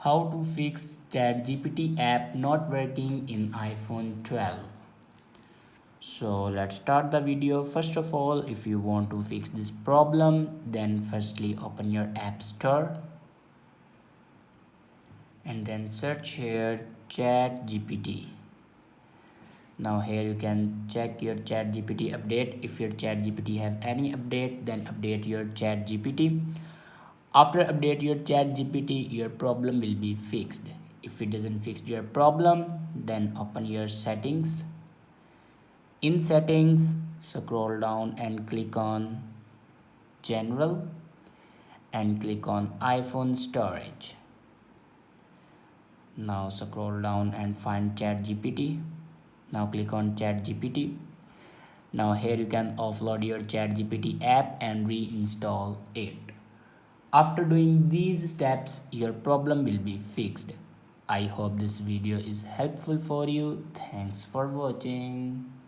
How to fix ChatGPT app not working in iPhone 12. So let's start the video. First of all, if you want to fix this problem, then firstly open your app store and then search here ChatGPT. Now here you can check your ChatGPT update. If your ChatGPT have any update, then update your ChatGPT. After update your ChatGPT, your problem will be fixed. If it doesn't fix your problem, then open your settings. In settings, scroll down and click on general and click on iPhone storage. Now scroll down and find ChatGPT. Now click on ChatGPT. Now here you can offload your ChatGPT app and reinstall it. After doing these steps, your problem will be fixed. I hope this video is helpful for you. Thanks for watching.